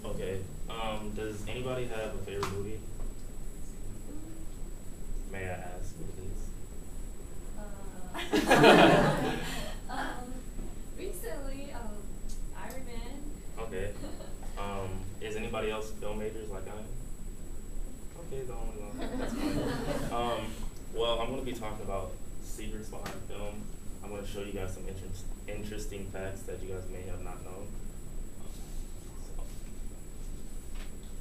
Okay. Does anybody have a favorite movie? May I ask what it is? Recently, Iron Man. Okay. Is anybody else film majors like I am? Okay, the only one. That's fine. Well, I'm going to be talking about secrets behind film. I'm going to show you guys some interesting facts that you guys may have not known. So,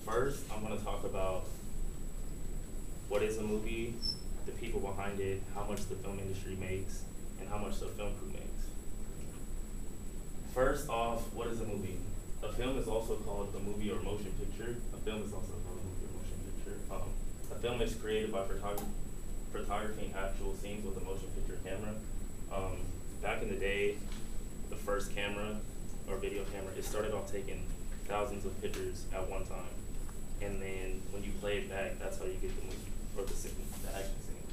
first, I'm going to talk about what is a movie, the people behind it, how much the film industry makes, and how much the film crew makes. First off, what is a movie? A film is also called a movie or motion picture. A film is also called a movie or motion picture. A film is created by photographing actual scenes with a motion picture camera. Back in the day, the first camera or video camera, it started off taking thousands of pictures at one time. And then when you play it back, that's how you get the movie or the scene, the action scene.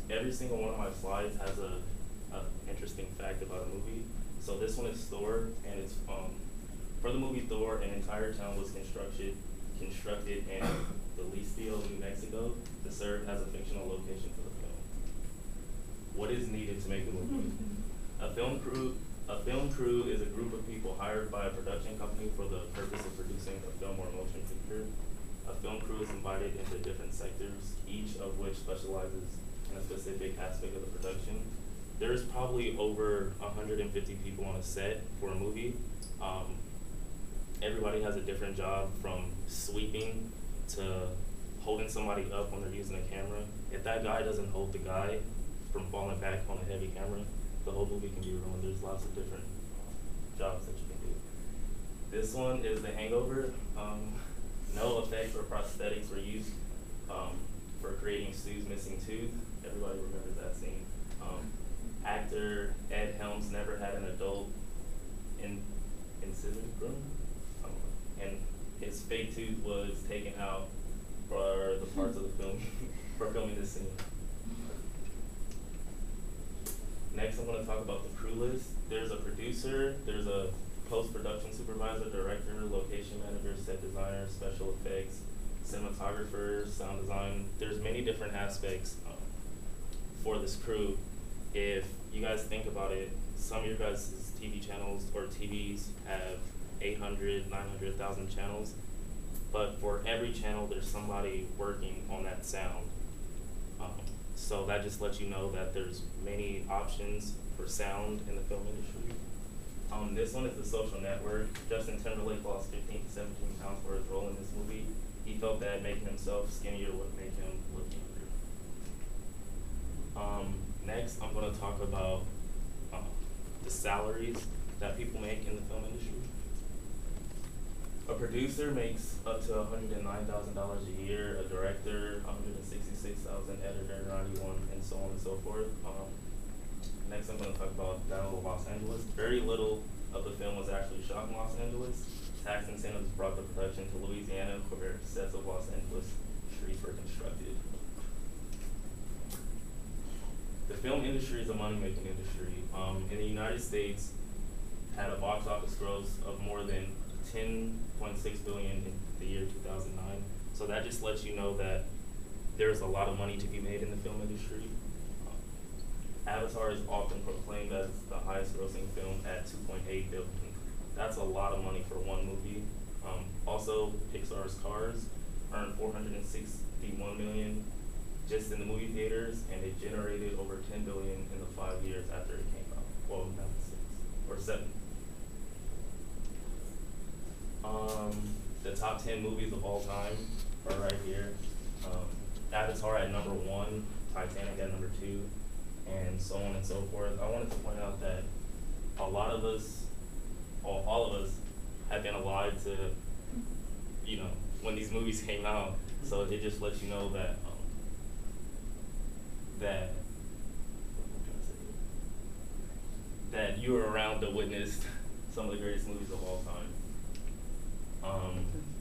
Every single one of my slides has a interesting fact about a movie. So this one is Thor, and it's for the movie Thor, an entire town was constructed in the Leesville, New Mexico, to serve as a fictional location for the film. What is needed to make the movie? A film crew is a group of people hired by a production company for the purpose of producing a film or motion picture. A film crew is invited into different sectors, each of which specializes in a specific aspect of the production. There's probably over 150 people on a set for a movie. Everybody has a different job, from sweeping to holding somebody up when they're using a camera. If that guy doesn't hold the guy from falling back on a heavy camera, the whole movie can be ruined. There's lots of different jobs that you can do. This one is The Hangover. No effects or prosthetics were used for creating Stu's missing tooth. Everybody remembers that scene. Actor Ed Helms never had an adult incision room, and his fake tooth was taken out for the parts of the film for filming this scene. Next, I'm going to talk about the crew list. There's a producer, there's a post-production supervisor, director, location manager, set designer, special effects, cinematographer, sound design. There's many different aspects for this crew. If you guys think about it, some of your guys' TV channels or TVs have 800, 900,000 channels, but for every channel, there's somebody working on that sound. So that just lets you know that there's many options for sound in the film industry. This one is The Social Network. Justin Timberlake lost 15 to 17 pounds for his role in this movie. He felt that making himself skinnier would make him look younger. Next, I'm going to talk about the salaries that people make in the film industry. A producer makes up to $109,000 a year, a director $166,000, editor 91, and so on and so forth. Next, I'm going to talk about Battle of Los Angeles. Very little of the film was actually shot in Los Angeles. Tax incentives brought the production to Louisiana, where sets of Los Angeles streets were constructed. The film industry is a money-making industry. In the United States, had a box office gross of more than $10.6 billion in the year 2009. So that just lets you know that there's a lot of money to be made in the film industry. Avatar is often proclaimed as the highest grossing film at $2.8 billion. That's a lot of money for one movie. Also, Pixar's Cars earned $461 million just in the movie theaters, and it generated over $10 billion in the 5 years after it came out. Well, not 6 or 7. The top 10 movies of all time are right here. Avatar at number 1, Titanic at number 2, and so on and so forth. I wanted to point out that a lot of us, or all of us, have been alive to, when these movies came out. So it just lets you know that that you were around to witness some of the greatest movies of all time.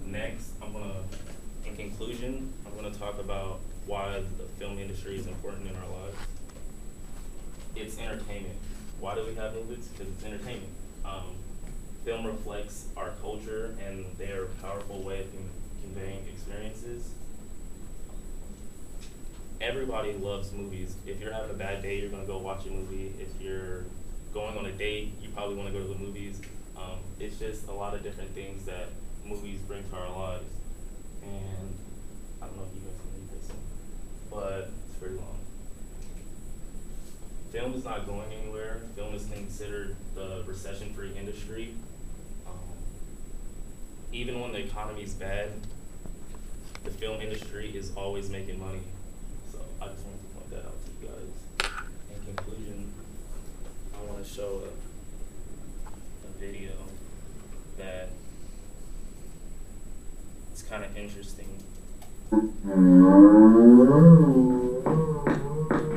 Next, in conclusion, I'm gonna talk about why the film industry is important in our lives. It's entertainment. Why do we have movies? Because it's entertainment. film reflects our culture and their powerful way of conveying experiences. Everybody loves movies. If you're having a bad day, you're gonna go watch a movie. If you're going on a date, you probably wanna go to the movies. It's just a lot of different things that movies bring to our lives. And I don't know if you guys can read this, but it's pretty long. Film is not going anywhere. Film is considered the recession-free industry. Even when the economy is bad, the film industry is always making money. So I just wanted to point that out to you guys. In conclusion, I want to show a video that it's kind of interesting.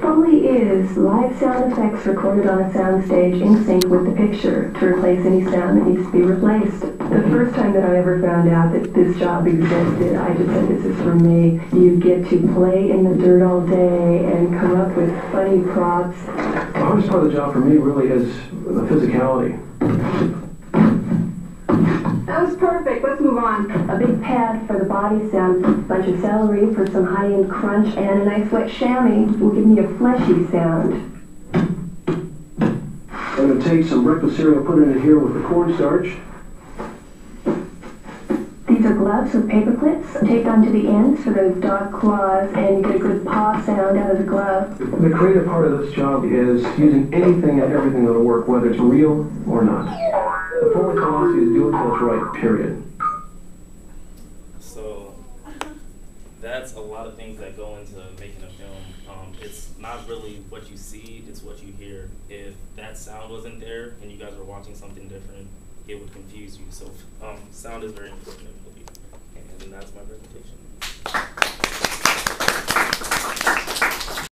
Foley is live sound effects recorded on a soundstage in sync with the picture to replace any sound that needs to be replaced. The first time that I ever found out that this job existed, I just said, this is for me. You get to play in the dirt all day and come up with funny props. The hardest part of the job for me really is the physicality. That was perfect. Let's move on. A big pad for the body sound, a bunch of celery for some high-end crunch, and a nice wet chamois will give me a fleshy sound. I'm going to take some breakfast cereal, put it in here with the cornstarch. These are gloves with paper clips taped onto the ends for those dog claws, and you get a good paw sound out of the glove. The creative part of this job is using anything and everything that'll work, whether it's real or not. The Foley policy is do it till it's right, period. So that's a lot of things that go into making a film. It's not really what you see, it's what you hear. If that sound wasn't there and you guys were watching something different, it would confuse you. So sound is very important in a movie. And that's my presentation.